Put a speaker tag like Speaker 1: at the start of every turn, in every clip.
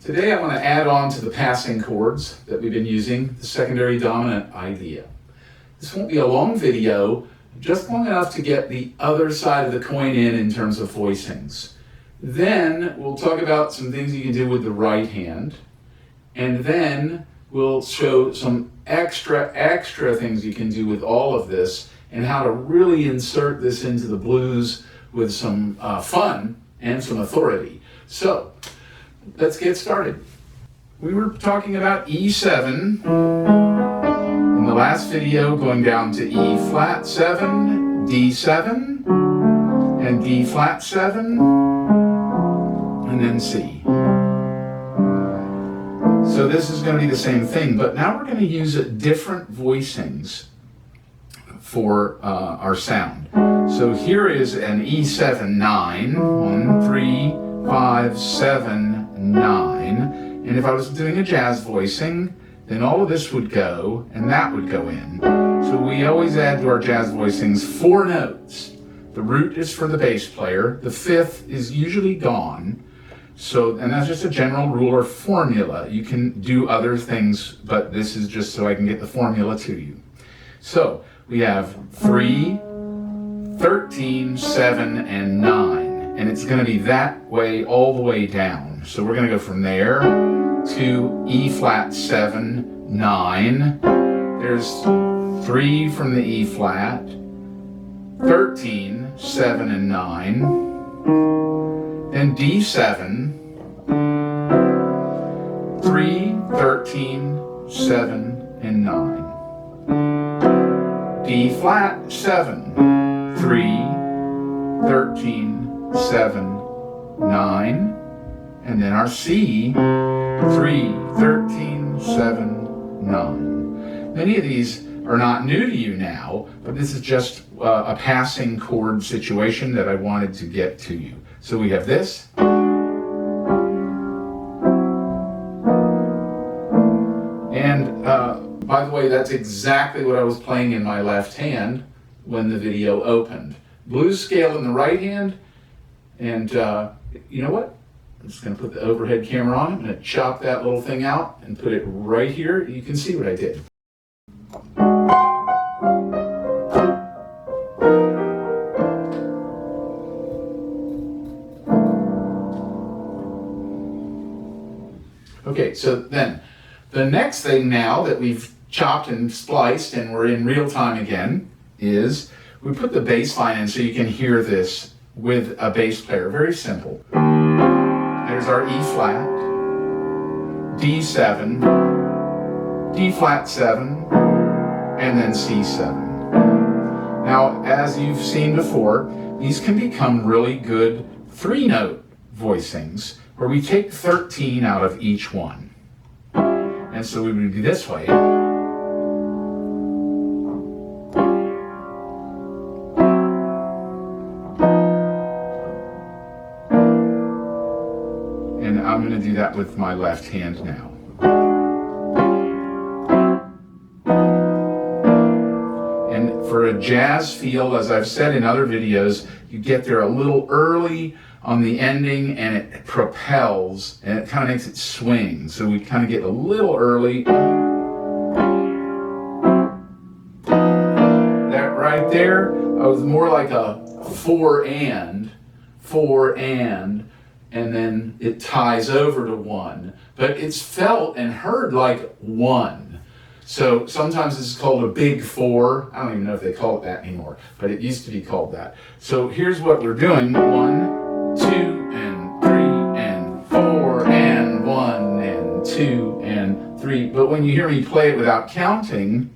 Speaker 1: Today I want to add on to the passing chords that we've been using, the secondary dominant idea. This won't be a long video, just long enough to get the other side of the coin in terms of voicings. Then we'll talk about some things you can do with the right hand, and then we'll show some extra things you can do with all of this and how to really insert this into the blues with some fun and some authority. So let's get started. We were talking about E7 in the last video, going down to E flat 7, D7, and D flat 7, and then C. So this is going to be the same thing, but now we're going to use different voicings for our sound. So here is an E7 9, 1, 3, 5, 7, 9, and if I was doing a jazz voicing, then all of this would go and that would go in. So we always add to our jazz voicings 4 notes. The root is for the bass player, the fifth is usually gone. So, and that's just a general rule or formula. You can do other things, but this is just so I can get the formula to you. So we have 3, 13, 7, and 9. And it's going to be that way all the way down. So we're going to go from there to E flat 7, 9. There's 3 from the E flat, 13, 7, and 9. Then D7, 3, 13, 7, and 9. D flat 7, 3, 13, 7, 9, and then our C, 3, 13, 7, 9. Many of these are not new to you now, but this is just a passing chord situation that I wanted to get to you. So we have this, and by the way, that's exactly what I was playing in my left hand when the video opened. Blues scale in the right hand. And you know what? I'm just going to put the overhead camera on. I'm going to chop that little thing out and put it right here. You can see what I did. Okay, so then the next thing now that we've chopped and spliced and we're in real time again is we put the bass line in so you can hear this with a bass player. Very simple. There's our E flat, D7, D flat 7, and then C7. Now, as you've seen before, these can become really good 3-note voicings where we take 13 out of each one. And so we would do this way. I'm going to do that with my left hand now. And for a jazz feel, as I've said in other videos, you get there a little early on the ending and it propels and it kind of makes it swing. So we kind of get a little early. That right there was more like a 4 and, and then it ties over to 1. But it's felt and heard like 1. So sometimes this is called a big 4. I don't even know if they call it that anymore, but it used to be called that. So here's what we're doing. 1, 2, and 3, and 4, and 1, and 2, and 3. But when you hear me play it without counting,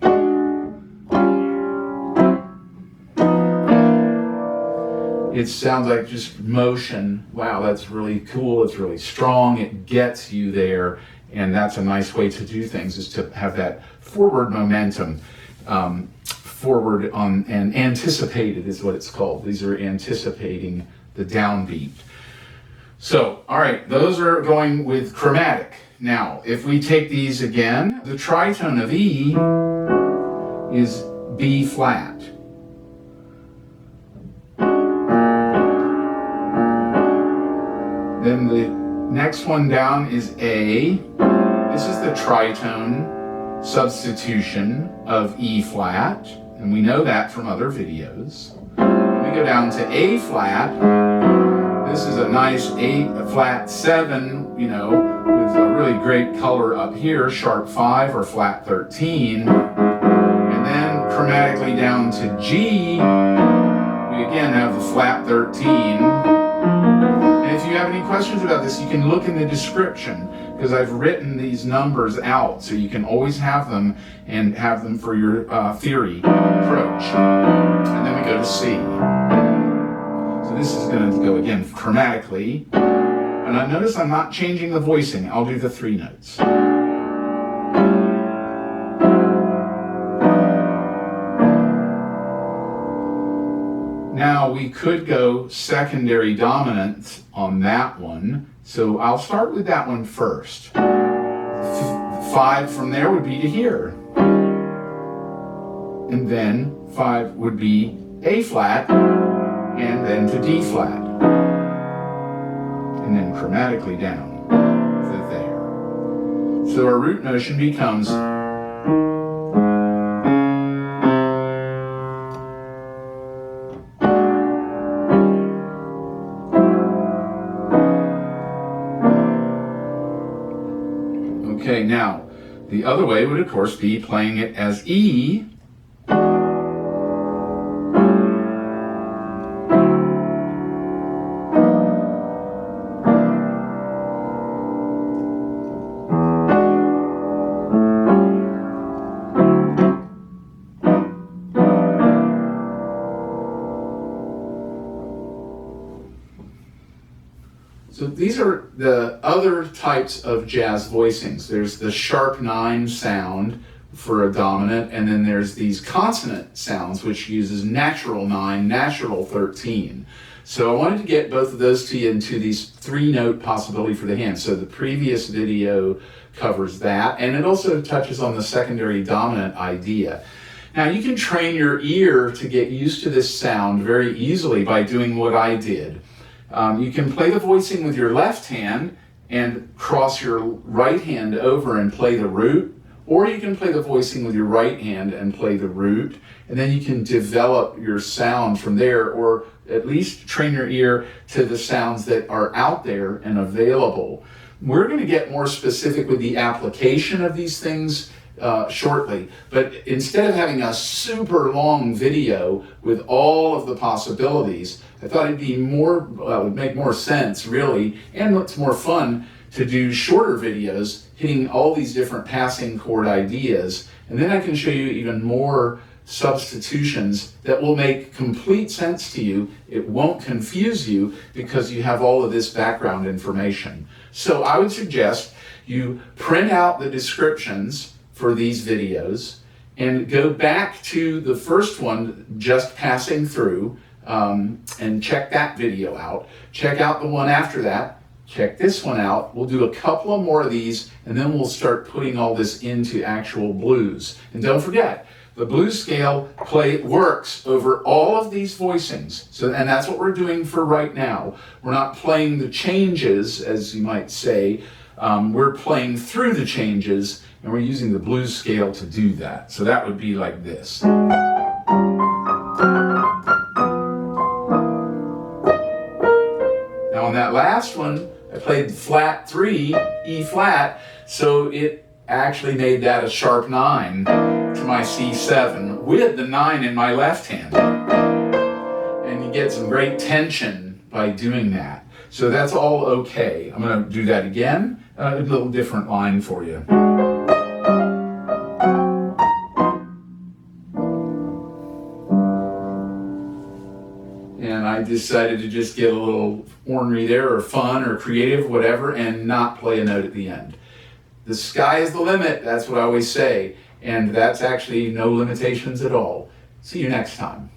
Speaker 1: it sounds like just motion. Wow, that's really cool. It's really strong. It gets you there. And that's a nice way to do things, is to have that forward momentum. Forward on, and anticipated is what it's called. These are anticipating the downbeat. So, all right, those are going with chromatic. Now, if we take these again, the tritone of E is B flat. Then the Next one down is A. This is the tritone substitution of E flat, and we know that from other videos. We go down to A flat. This is a nice A flat 7, you know, with a really great color up here, sharp 5 or flat 13. And then chromatically down to G, we again have the flat 13. And if you have any questions about this, you can look in the description, because I've written these numbers out so you can always have them and have them for your theory approach. And then we go to C. So this is going to go again chromatically. And I notice I'm not changing the voicing. I'll do the 3 notes. Now we could go secondary dominant on that one. So I'll start with that one first. 5 from there would be to here. And then 5 would be A flat, and then to D flat. And then chromatically down to there. So our root notion becomes okay, now, the other way would, of course, be playing it as E. So these are the other types of jazz voicings. There's the sharp 9 sound for a dominant, and then there's these consonant sounds, which uses natural 9, natural 13. So I wanted to get both of those to you into these 3-note possibility for the hand. So the previous video covers that, and it also touches on the secondary dominant idea. Now you can train your ear to get used to this sound very easily by doing what I did. You can play the voicing with your left hand and cross your right hand over and play the root, or you can play the voicing with your right hand and play the root, and then you can develop your sound from there, or at least train your ear to the sounds that are out there and available. We're going to get more specific with the application of these things shortly, but instead of having a super long video with all of the possibilities, I thought it'd be more, it would make more sense really, and it's more fun to do shorter videos hitting all these different passing chord ideas, and then I can show you even more substitutions that will make complete sense to you. It won't confuse you because you have all of this background information. So I would suggest you print out the descriptions for these videos and go back to the first one, just passing through, and check that video out. Check out the one after that. Check this one out. We'll do a couple of more of these, and then we'll start putting all this into actual blues. And don't forget, the blues scale works over all of these voicings. And that's what we're doing for right now. We're not playing the changes, as you might say. We're playing through the changes, and we're using the blues scale to do that. So that would be like this. Now on that last one, I played flat 3, E flat, so it actually made that a sharp 9 to my C7 with the 9 in my left hand. And you get some great tension by doing that. So that's all okay. I'm going to do that again, a little different line for you. And I decided to just get a little ornery there, or fun, or creative, whatever, and not play a note at the end. The sky is the limit, that's what I always say, and that's actually no limitations at all. See you next time.